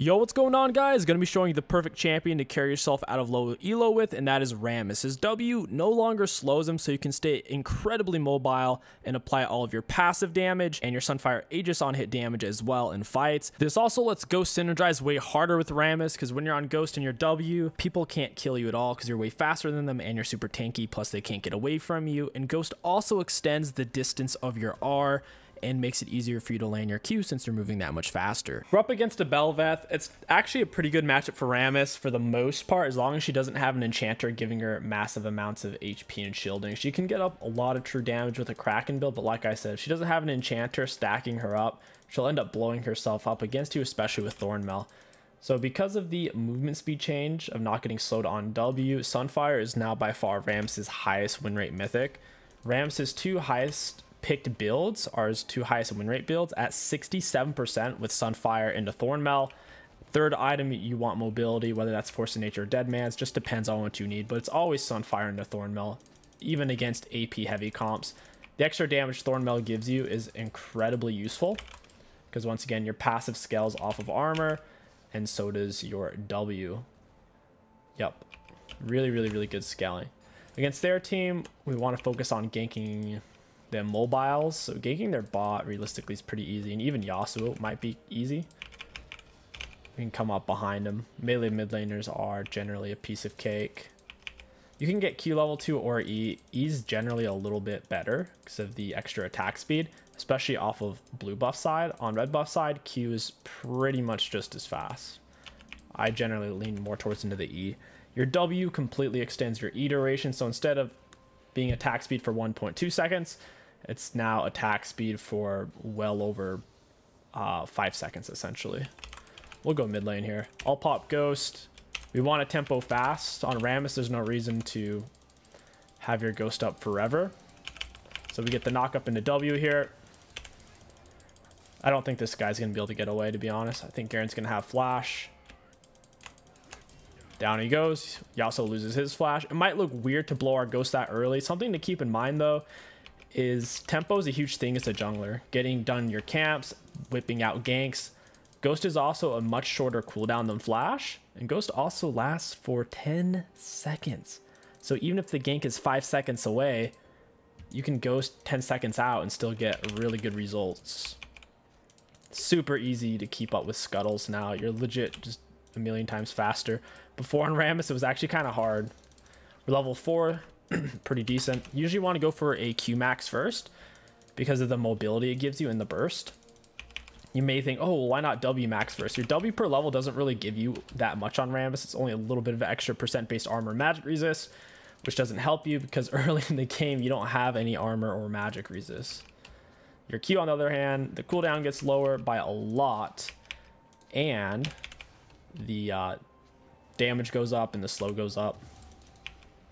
Yo, what's going on, guys? Gonna be showing you the perfect champion to carry yourself out of low elo with, and that is Rammus. His W no longer slows him, so you can stay incredibly mobile and apply all of your passive damage and your Sunfire Aegis on hit damage as well in fights. This also lets Ghost synergize way harder with Rammus, because when you're on Ghost and your W, people can't kill you at all because you're way faster than them and you're super tanky, plus they can't get away from you. And Ghost also extends the distance of your R and makes it easier for you to land your Q since you're moving that much faster. We're up against a Bel'Veth. It's actually a pretty good matchup for Rammus for the most part, as long as she doesn't have an enchanter giving her massive amounts of HP and shielding. She can get up a lot of true damage with a Kraken build, but like I said, if she doesn't have an enchanter stacking her up, she'll end up blowing herself up against you, especially with Thornmail. So because of the movement speed change of not getting slowed on W, Sunfire is now by far Rammus's highest win rate mythic. Rammus's two highest picked builds are his two highest win rate builds at 67% with Sunfire into Thornmail. Third item, you want mobility, whether that's Force of Nature or Dead Man's, just depends on what you need, but it's always Sunfire into Thornmail, even against AP heavy comps. The extra damage Thornmail gives you is incredibly useful, because once again, your passive scales off of armor, and so does your W. Yep, really good scaling. Against their team, we want to focus on ganking the mobiles, so ganking their bot realistically is pretty easy, and even Yasuo might be easy. We can come up behind him. Melee mid laners are generally a piece of cake. You can get Q level 2 or E. E's generally a little bit better because of the extra attack speed, especially off of blue buff side. On red buff side, Q is pretty much just as fast. I generally lean more towards into the E. Your W completely extends your E duration, so instead of being attack speed for 1.2 seconds, it's now attack speed for well over 5 seconds, essentially. We'll go mid lane here. I'll pop Ghost. We want a tempo fast. On Rammus, there's no reason to have your Ghost up forever. So we get the knock up into W here. I don't think this guy's going to be able to get away, to be honest. I think Garen's going to have flash. Down he goes. Yasuo loses his flash. It might look weird to blow our Ghost that early. Something to keep in mind, though, is tempo is a huge thing as a jungler. Getting done your camps, whipping out ganks. Ghost is also a much shorter cooldown than flash, and Ghost also lasts for 10 seconds. So even if the gank is 5 seconds away, you can Ghost 10 seconds out and still get really good results. Super easy to keep up with scuttles now. You're legit just a million times faster. Before on Rammus, it was actually kind of hard. We're level 4. Pretty decent. Usually want to go for a Q max first because of the mobility it gives you in the burst. You may think, oh, why not W max first? Your W per level doesn't really give you that much on Rammus. It's only a little bit of extra percent based armor magic resist, which doesn't help you because early in the game you don't have any armor or magic resist. Your Q, on the other hand, the cooldown gets lower by a lot, and the damage goes up and the slow goes up.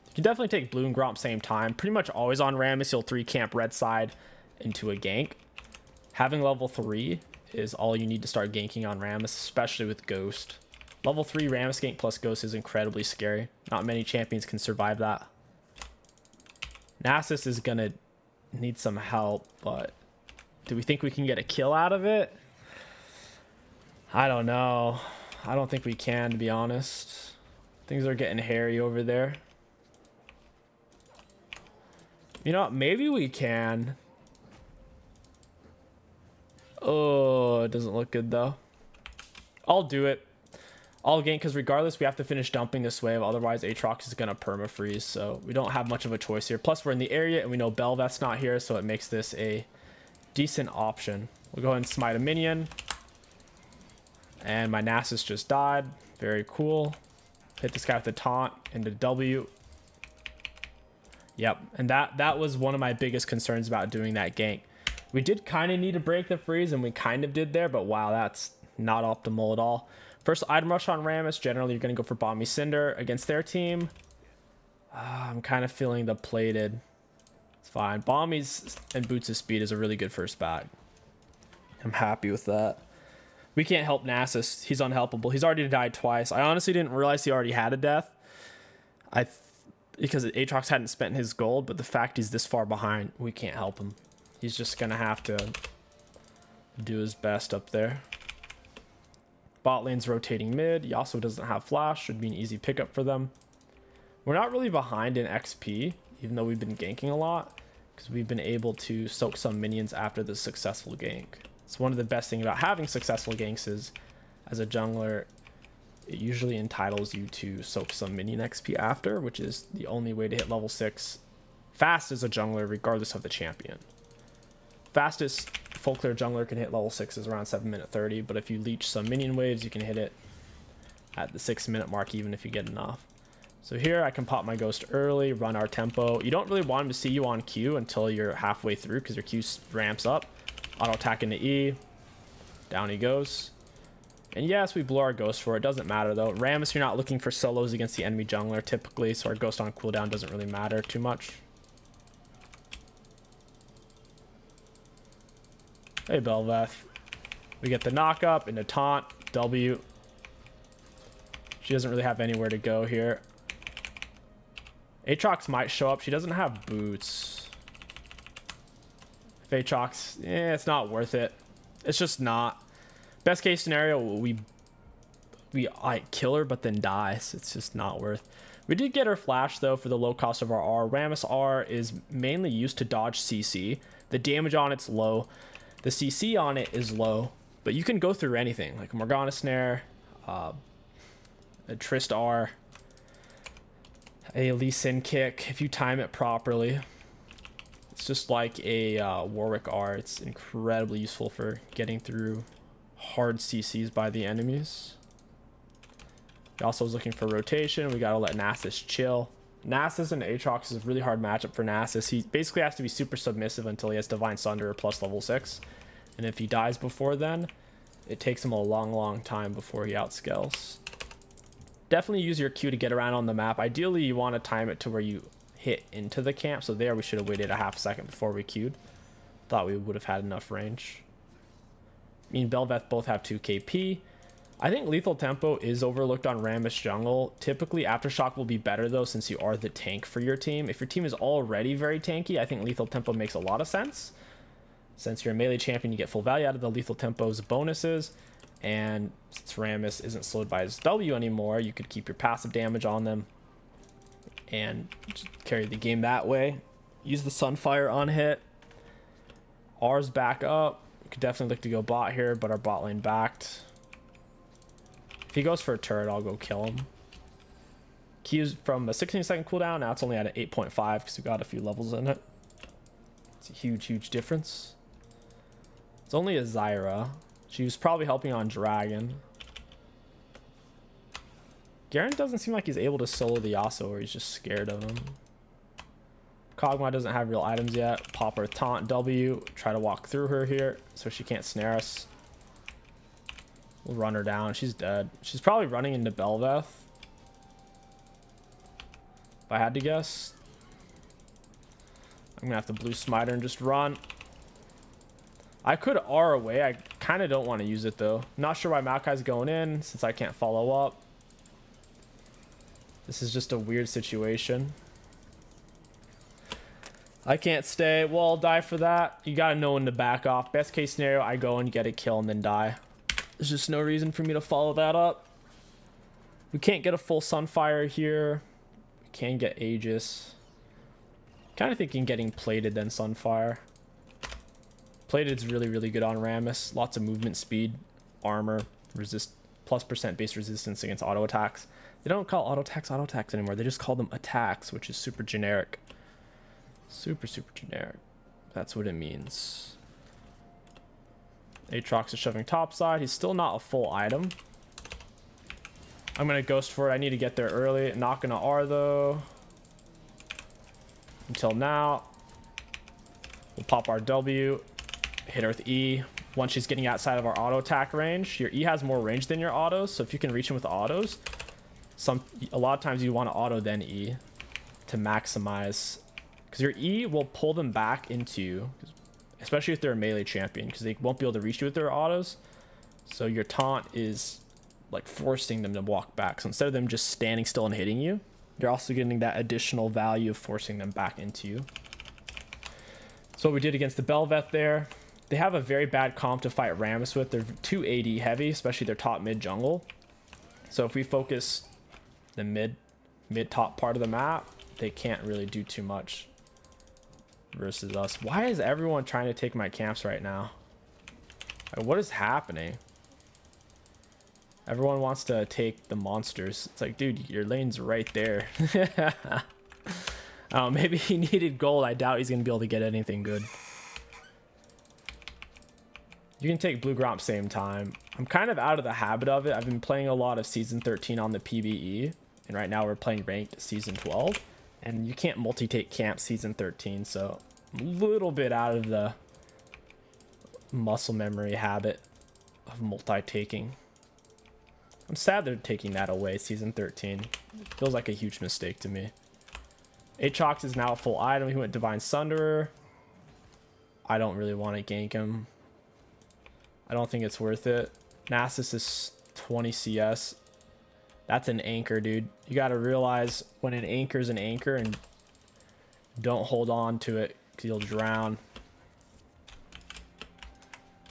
You can definitely take blue and Gromp same time. Pretty much always on Rammus, you'll 3 camp red side into a gank. Having level 3 is all you need to start ganking on Rammus, especially with Ghost. Level 3 Rammus gank plus Ghost is incredibly scary. Not many champions can survive that. Nasus is gonna need some help, but do we think we can get a kill out of it? I don't know. I don't think we can, to be honest. Things are getting hairy over there. You know what? Maybe we can. Oh, it doesn't look good, though. I'll do it. I'll gank, because regardless, we have to finish dumping this wave. Otherwise, Aatrox is going to perma-freeze, so we don't have much of a choice here. Plus, we're in the area, and we know Bel'Veth's not here, so it makes this a decent option. We'll go ahead and smite a minion. And my Nasus just died. Very cool. Hit this guy with a taunt into W. Yep, and that was one of my biggest concerns about doing that gank. We did kind of need to break the freeze, and we kind of did there, but wow, that's not optimal at all. First item rush on Rammus, generally you're going to go for Bomby Cinder. Against their team, I'm kind of feeling the plated. It's fine. Bombys and Boots' speed is a really good first bag. I'm happy with that. We can't help Nasus. He's unhelpable. He's already died twice. I honestly didn't realize he already had a death. Because Aatrox hadn't spent his gold, but the fact he's this far behind, we can't help him. He's just going to have to do his best up there. Bot lane's rotating mid. Yasuo doesn't have flash. Should be an easy pickup for them. We're not really behind in XP, even though we've been ganking a lot, because we've been able to soak some minions after the successful gank. It's one of the best things about having successful ganks is, as a jungler, it usually entitles you to soak some minion XP after, which is the only way to hit level 6 fast as a jungler, regardless of the champion. Fastest full clear jungler can hit level 6 is around 7:30, but if you leech some minion waves, you can hit it at the 6-minute mark, even if you get enough. So here I can pop my ghost early, run our tempo. You don't really want him to see you on Q until you're halfway through, because your Q ramps up. Auto attack into E, down he goes. And yes, we blew our ghost for it. Doesn't matter though. Rammus, you're not looking for solos against the enemy jungler typically, so our ghost on cooldown doesn't really matter too much. Hey, Belveth. We get the knock up into taunt, W. She doesn't really have anywhere to go here. Aatrox might show up. She doesn't have boots. If Aatrox, it's not worth it. It's just not. Best case scenario, we kill her but then dies. It's just not worth. We did get her flash though for the low cost of our R. Rammus R is mainly used to dodge CC. The damage on it's low. The CC on it is low, but you can go through anything like a Morgana Snare, a Trist R, a Lee Sin kick if you time it properly. It's just like a Warwick R. It's incredibly useful for getting through hard CCs by the enemies. He also was looking for rotation. We gotta let Nasus chill. Nasus and Aatrox is a really hard matchup for Nasus. He basically has to be super submissive until he has Divine Sunder plus level 6. And if he dies before then, it takes him a long time before he outscales. Definitely use your Q to get around on the map. Ideally, you want to time it to where you hit into the camp. So there, we should have waited a half second before we Q'd. Thought we would have had enough range. Me and Belveth both have 2 KP. I think lethal tempo is overlooked on Rammus jungle. Typically, Aftershock will be better though, since you are the tank for your team. If your team is already very tanky, I think lethal tempo makes a lot of sense. Since you're a melee champion, you get full value out of the lethal tempo's bonuses. And since Rammus isn't slowed by his W anymore, you could keep your passive damage on them and just carry the game that way. Use the Sunfire on hit. R's back up. We could definitely look to go bot here, but our bot lane backed. If he goes for a turret, I'll go kill him. Q's from a 16-second cooldown, now it's only at an 8.5 because we got a few levels in it. It's a huge difference. It's only a Zyra. She was probably helping on Dragon. Garen doesn't seem like he's able to solo the Yasuo, or he's just scared of him. Kog'Maw doesn't have real items yet. Pop her taunt W. Try to walk through her here so she can't snare us. We'll run her down. She's dead. She's probably running into Belveth, if I had to guess. I'm gonna have to blue smite her and just run. I could R away. I kind of don't want to use it though. Not sure why Maokai's going in since I can't follow up. This is just a weird situation. I can't stay. Well, I'll die for that. You gotta know when to back off. Best case scenario, I go and get a kill and then die. There's just no reason for me to follow that up. We can't get a full Sunfire here. We can get Aegis. Kind of thinking getting Plated then Sunfire. Plated is really good on Rammus. Lots of movement speed, armor, resist +% base resistance against auto attacks. They don't call auto attacks anymore. They just call them attacks, which is super generic. Super generic. That's what it means. Aatrox is shoving topside. He's still not a full item. I'm gonna ghost for it. I need to get there early. Not gonna R though. Until now. We'll pop our W. Hit her with E. Once she's getting outside of our auto attack range, your E has more range than your autos, so if you can reach him with autos, a lot of times you want to auto then E to maximize, because your E will pull them back into, especially if they're a melee champion, because they won't be able to reach you with their autos. So your taunt is like forcing them to walk back. So instead of them just standing still and hitting you, you're also getting that additional value of forcing them back into you. So what we did against the Belveth there. they have a very bad comp to fight Rammus with. They're too AD heavy, especially their top mid jungle. So if we focus the mid top part of the map, they can't really do too much versus us. Why is everyone trying to take my camps right now? Like, what is happening? Everyone wants to take the monsters. It's like, dude, your lane's right there. Maybe he needed gold. I doubt he's gonna be able to get anything good. You can take blue gromp same time. I'm kind of out of the habit of it. I've been playing a lot of season 13 on the PvE, and right now we're playing ranked season 12, and you can't multi-take camp season 13, so I'm a little bit out of the muscle memory habit of multi-taking. I'm sad they're taking that away season 13. It feels like a huge mistake to me. Aatrox is now a full item. He went Divine Sunderer. I don't really want to gank him. I don't think it's worth it. Nasus is 20 CS. That's an anchor, dude. You got to realize when an anchor is an anchor, and don't hold on to it because you'll drown.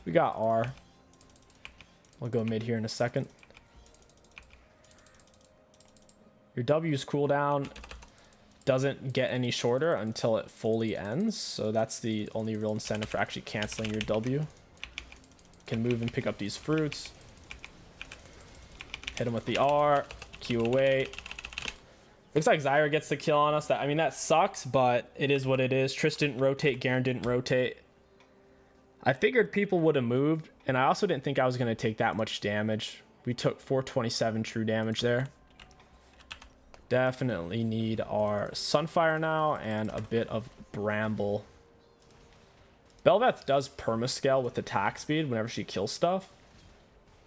We got R. We'll go mid here in a second. Your W's cooldown doesn't get any shorter until it fully ends. So that's the only real incentive for actually canceling your W. Can move and pick up these fruits. Hit him with the R. Q away. Looks like Zyra gets the kill on us. I mean, that sucks, but it is what it is. Tristan didn't rotate. Garen didn't rotate. I figured people would have moved, and I also didn't think I was going to take that much damage. We took 427 true damage there. Definitely need our Sunfire now and a bit of Bramble. Bel'Veth does permascale with attack speed whenever she kills stuff.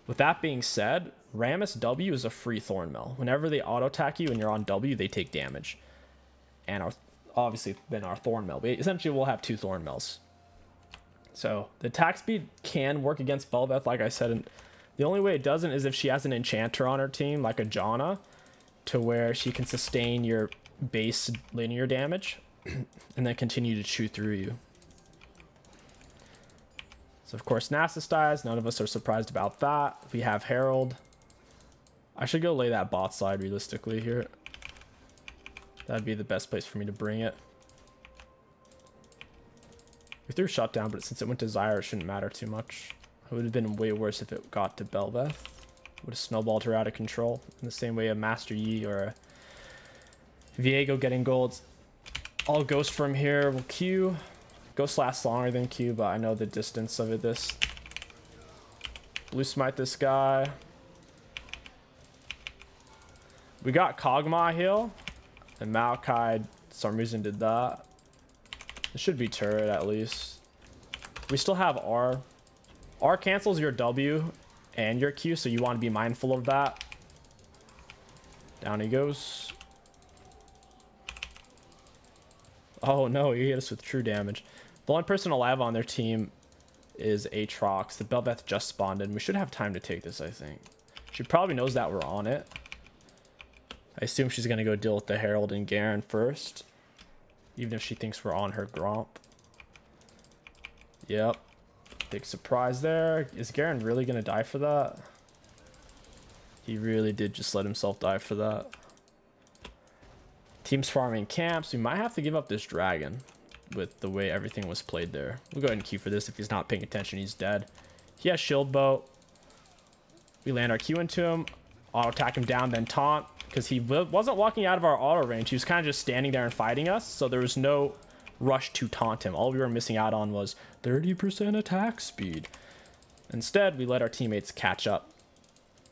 With that being said, Rammus W is a free Thornmail. Whenever they auto attack you and you're on W, they take damage. And obviously then our Thornmail. But essentially we'll have two Thornmails. So the attack speed can work against Bel'Veth, like I said. And the only way it doesn't is if she has an enchanter on her team, like a Janna, to where she can sustain your base linear damage and then continue to chew through you. So of course Nasus dies. None of us are surprised about that. We have Herald. I should go lay that bot side realistically here. That'd be the best place for me to bring it. We threw Shutdown, but since it went to Zyra, it shouldn't matter too much. It would have been way worse if it got to Bel'Veth. Would have snowballed her out of control in the same way a Master Yi or a Viego getting golds. All Ghost from here will Q. Ghost lasts longer than Q, but I know the distance of it. This blue smite this guy. We got Kog'Maw heal, and Maokai some reason did that. It should be turret at least. We still have R. R cancels your W and your Q, so you want to be mindful of that. Down he goes. Oh no, he hit us with true damage. The only person alive on their team is Aatrox. The Bel'Veth just spawned in. We should have time to take this, I think. She probably knows that we're on it. I assume she's going to go deal with the Herald and Garen first. Even if she thinks we're on her Gromp. Yep. Big surprise there. Is Garen really going to die for that? He really did just let himself die for that. Team's farming camps. We might have to give up this dragon with the way everything was played there. We'll go ahead and Q for this. If he's not paying attention, he's dead. He has shield bow. We land our Q into him. Auto attack him down, then taunt. Because he wasn't walking out of our auto range. He was kind of just standing there and fighting us. So there was no rush to taunt him. All we were missing out on was 30% attack speed. Instead, we let our teammates catch up.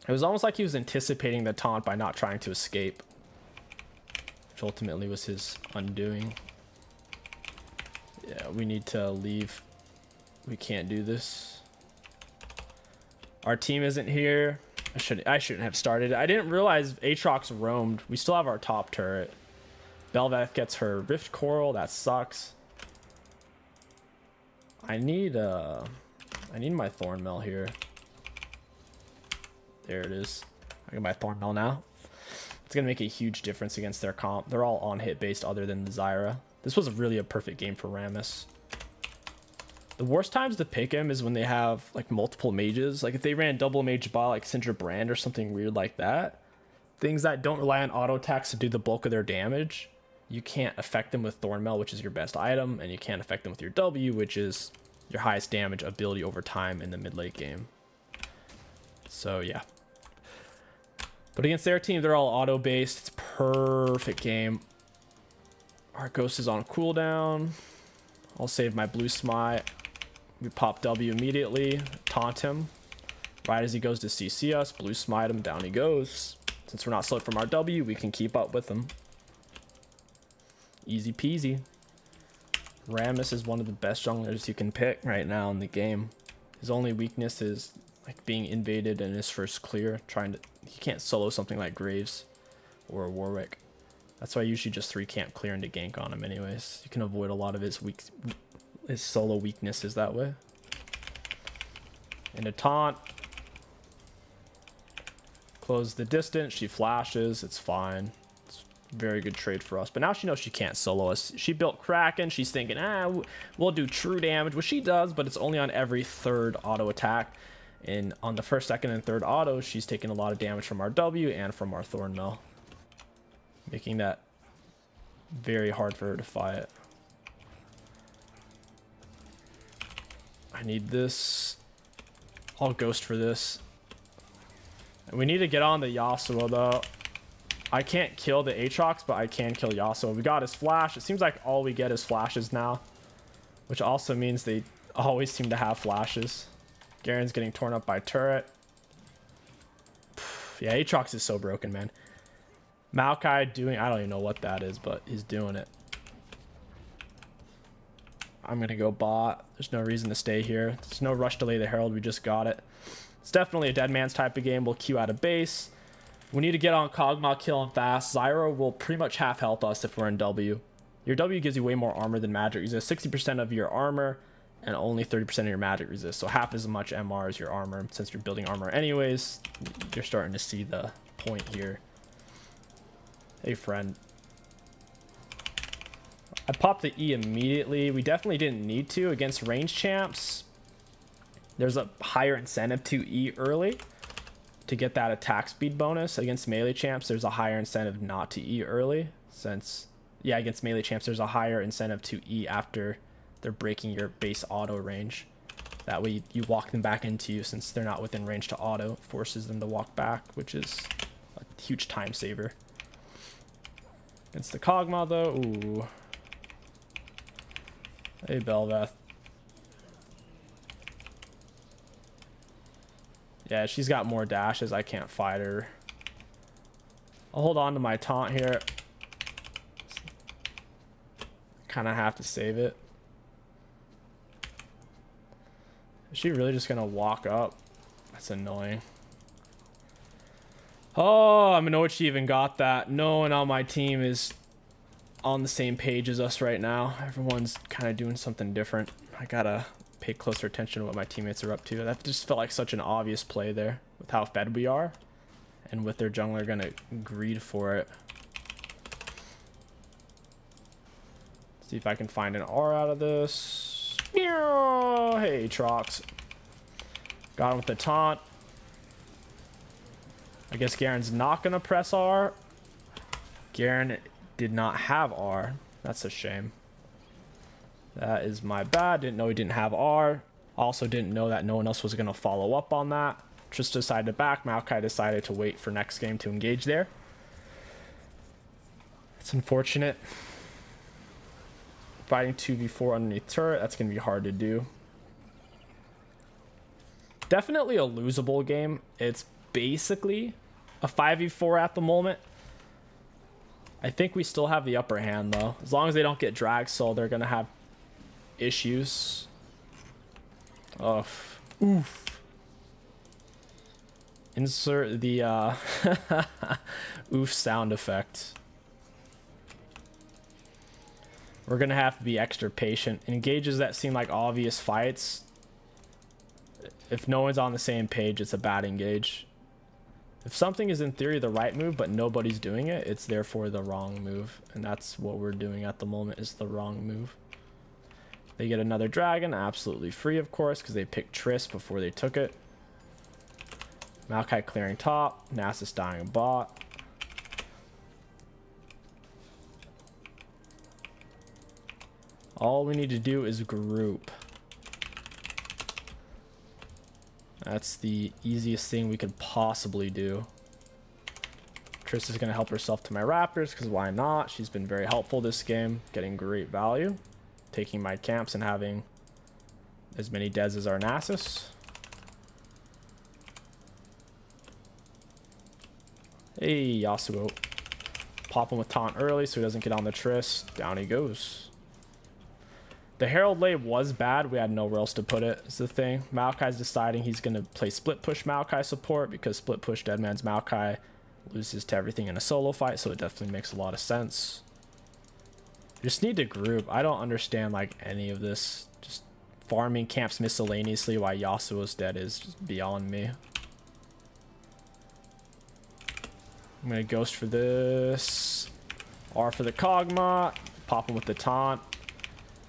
It was almost like he was anticipating the taunt by not trying to escape. Which ultimately was his undoing. Yeah, we need to leave. We can't do this. Our team isn't here. I shouldn't have started. I didn't realize Aatrox roamed. We still have our top turret. Bel'Veth gets her Rift Coral. That sucks. I need my Thornmail here. There it is. I got my Thornmail now. It's gonna make a huge difference against their comp. They're all on hit based other than the Zyra. This was really a perfect game for Rammus. The worst times to pick him is when they have like multiple mages. Like if they ran double mage bot like Syndra Brand or something weird like that. Things that don't rely on auto attacks to do the bulk of their damage. You can't affect them with Thornmail, which is your best item, and you can't affect them with your W, which is your highest damage ability over time in the mid-late game. So yeah. But against their team, they're all auto-based. It's perfect game. Our Ghost is on cooldown. I'll save my blue smite. We pop W immediately, taunt him. Right as he goes to CC us, blue smite him, down he goes. Since we're not slowed from our W, we can keep up with him. Easy peasy. Rammus is one of the best junglers you can pick right now in the game. His only weakness is like being invaded in his first clear. He can't solo something like Graves or Warwick. That's why I usually just 3-camp clear into gank on him anyways. You can avoid a lot of his solo weaknesses that way. And a taunt. Close the distance. She flashes. It's fine. It's a very good trade for us. But now she knows she can't solo us. She built Kraken. She's thinking, we'll do true damage, which she does, but it's only on every third auto attack. And on the first, second, and third auto, she's taking a lot of damage from our W and from our Thornmail, making that very hard for her to fight. I need this. I'll Ghost for this. We need to get on the Yasuo though. I can't kill the Aatrox, but I can kill Yasuo. We got his flash. It seems like all we get is flashes now, which also means they always seem to have flashes. Garen's getting torn up by turret. Yeah, Aatrox is so broken, man. Maokai doing, I don't even know what that is, but he's doing it. I'm gonna go bot. There's no reason to stay here. There's no rush to lay the Herald. We just got it. It's definitely a dead man's type of game. We'll queue out of base. We need to get on Kog'Maw, kill him fast. Zyro will pretty much half health us if we're in W. Your W gives you way more armor than magic resist. 60% of your armor and only 30% of your magic resist. So half as much MR as your armor. Since you're building armor anyways, you're starting to see the point here. Hey, friend. I popped the E immediately. We definitely didn't need to against range champs. There's a higher incentive to E early to get that attack speed bonus. Against melee champs, there's a higher incentive not to E early. Since, yeah, against melee champs, there's a higher incentive to E after they're breaking your base auto range. That way you walk them back into you since they're not within range to auto. It forces them to walk back, which is a huge time saver. Against the Kog'Maw though, ooh. Hey, Belveth. Yeah, she's got more dashes. I can't fight her. I'll hold on to my taunt here. Kind of have to save it. Is she really just going to walk up? That's annoying. Oh, I'm annoyed she even got that. No one on my team is on the same page as us right now. Everyone's kind of doing something different. I gotta pay closer attention to what my teammates are up to. That just felt like such an obvious play there with how fed we are and with their jungler gonna greed for it. See if I can find an R out of this. Hey, Trox. Got him with the taunt. I guess Garen's not gonna press R. Garen did not have R. That's a shame. That is my bad. Didn't know he didn't have R. Also didn't know that no one else was going to follow up on that. Just decided to back. Maokai decided to wait for next game to engage there. It's unfortunate. Fighting 2v4 underneath turret. That's going to be hard to do. Definitely a losable game. It's basically a 5v4 at the moment. I think we still have the upper hand though. As long as they don't get dragged, so they're gonna have issues. Oh, oof. Insert the oof sound effect. We're gonna have to be extra patient. Engages that seem like obvious fights. If no one's on the same page, it's a bad engage. If something is in theory the right move, but nobody's doing it, it's therefore the wrong move. And that's what we're doing at the moment, is the wrong move. They get another dragon, absolutely free, of course, because they picked Triss before they took it. Maokai clearing top, Nasus dying bot. All we need to do is group. That's the easiest thing we could possibly do. Triss is going to help herself to my Raptors, because why not? She's been very helpful this game, getting great value. Taking my camps and having as many deads as our Nasus. Hey, Yasuo. Pop him with taunt early so he doesn't get on the Triss. Down he goes. The Herald Lave was bad. We had nowhere else to put it, is the thing. Maokai's deciding he's going to play split push Maokai support, because split push Deadman's Maokai loses to everything in a solo fight, so it definitely makes a lot of sense. Just need to group. I don't understand like any of this. Just farming camps miscellaneously while Yasuo's dead is just beyond me. I'm gonna ghost for this. R for the Kog'Maw. Pop him with the taunt.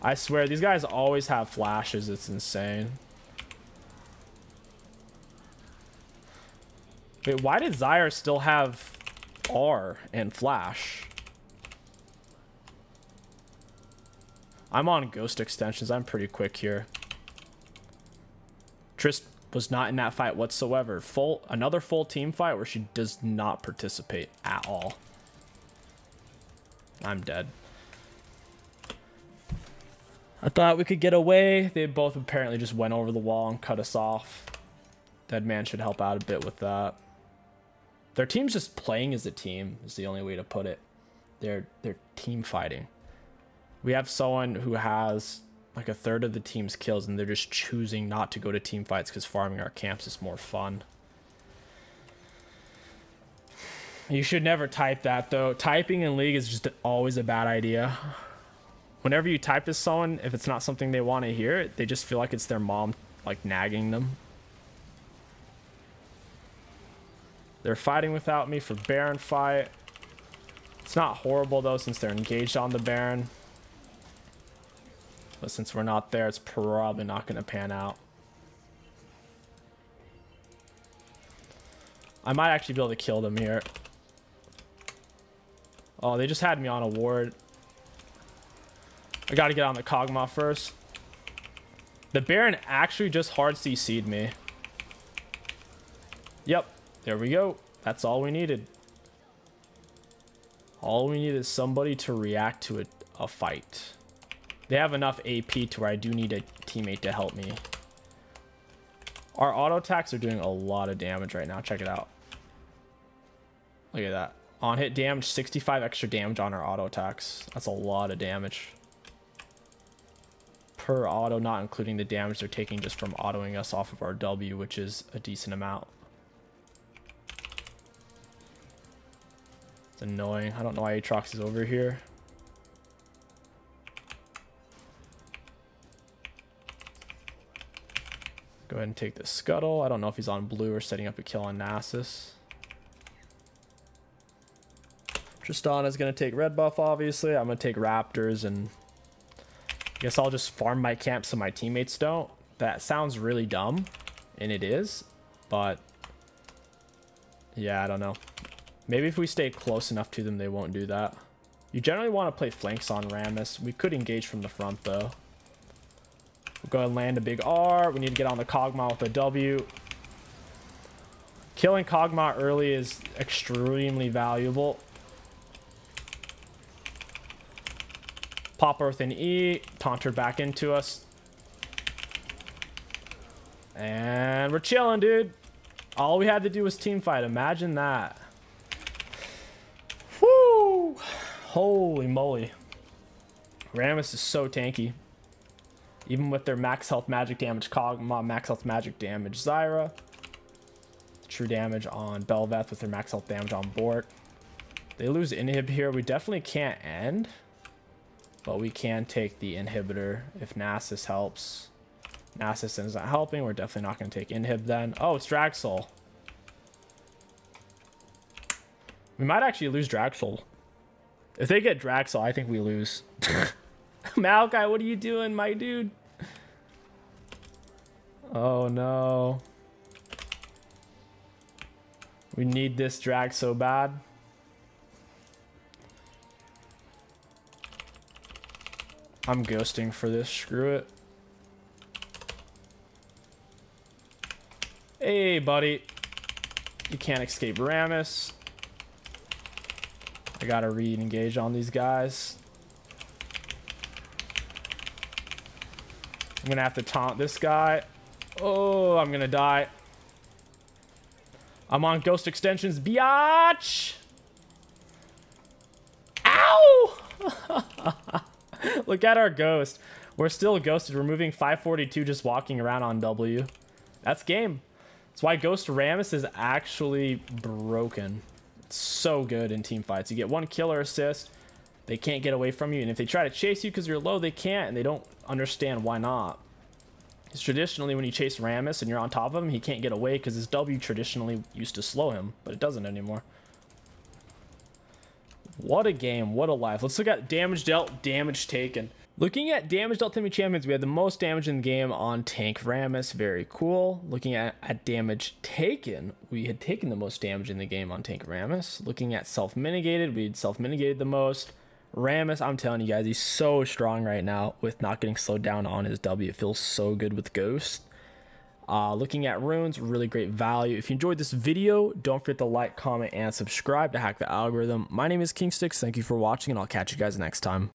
I swear these guys always have flashes. It's insane. Wait, why did Zyre still have R and flash? I'm on ghost extensions. I'm pretty quick here. Triss was not in that fight whatsoever. Another full team fight where she does not participate at all. I'm dead. I thought we could get away. They both apparently just went over the wall and cut us off. Deadman should help out a bit with that. Their team's just playing as a team is the only way to put it. They're team fighting. We have someone who has like a third of the team's kills, and they're just choosing not to go to team fights because farming our camps is more fun. You should never type that, though. Typing in League is just always a bad idea. Whenever you type to someone, if it's not something they want to hear, they just feel like it's their mom like nagging them. They're fighting without me for Baron fight. It's not horrible though, since they're engaged on the Baron. But since we're not there, it's probably not going to pan out. I might actually be able to kill them here. Oh, they just had me on a ward. I got to get on the Kog'Maw first. The Baron actually just hard CC'd me. Yep, there we go. That's all we needed. All we need is somebody to react to a fight. They have enough AP to where I do need a teammate to help me. Our auto attacks are doing a lot of damage right now. Check it out. Look at that. On hit damage, 65 extra damage on our auto attacks. That's a lot of damage. Per auto, not including the damage they're taking just from autoing us off of our W, which is a decent amount. It's annoying. I don't know why Aatrox is over here. Go ahead and take the Scuttle. I don't know if he's on blue or setting up a kill on Nasus. Tristana's going to take red buff, obviously. I'm going to take Raptors, and I guess I'll just farm my camp so my teammates don't. That sounds really dumb, and it is, but yeah, I don't know. Maybe if we stay close enough to them, they won't do that. You generally want to play flanks on Rammus. We could engage from the front, though. We'll go ahead and land a big R. We need to get on the Kog'Maw with a W. Killing Kog'Maw early is extremely valuable. Pop her with an E. Taunt her back into us. And we're chilling, dude. All we had to do was team fight. Imagine that. Woo! Holy moly. Rammus is so tanky. Even with their max health magic damage Kog'Maw, max health magic damage Zyra. True damage on Bel'Veth with their max health damage on Bork. They lose inhib here. We definitely can't end. But we can take the inhibitor if Nasus helps. Nasus is not helping. We're definitely not going to take inhib then. Oh, it's Dragsoul. We might actually lose Dragsoul. If they get Dragsoul, I think we lose. Malachi, what are you doing, my dude? Oh no. We need this drag so bad. I'm ghosting for this. Screw it. Hey, buddy. You can't escape Rammus. I gotta re-engage on these guys. I'm gonna have to taunt this guy. Oh, I'm gonna die. I'm on ghost extensions, biatch! Ow! Look at our ghost. We're still ghosted. We're moving 542 just walking around on W. That's game. That's why Ghost Rammus is actually broken. It's so good in team fights. You get one kill or assist. They can't get away from you. And if they try to chase you because you're low, they can't. And they don't understand why not. Because traditionally, when you chase Rammus and you're on top of him, he can't get away because his W traditionally used to slow him. But it doesn't anymore. What a game. What a life. Let's look at damage dealt, damage taken. Looking at damage dealt to champions, we had the most damage in the game on Tank Rammus. Very cool. Looking at damage taken, we had taken the most damage in the game on Tank Rammus. Looking at self-mitigated, we had self-mitigated the most. Rammus, I'm telling you guys, he's so strong right now with not getting slowed down on his W. It feels so good with Ghost. Looking at runes, really great value. If you enjoyed this video, don't forget to like, comment, and subscribe to hack the algorithm. My name is Kingsticks. Thank you for watching, and I'll catch you guys next time.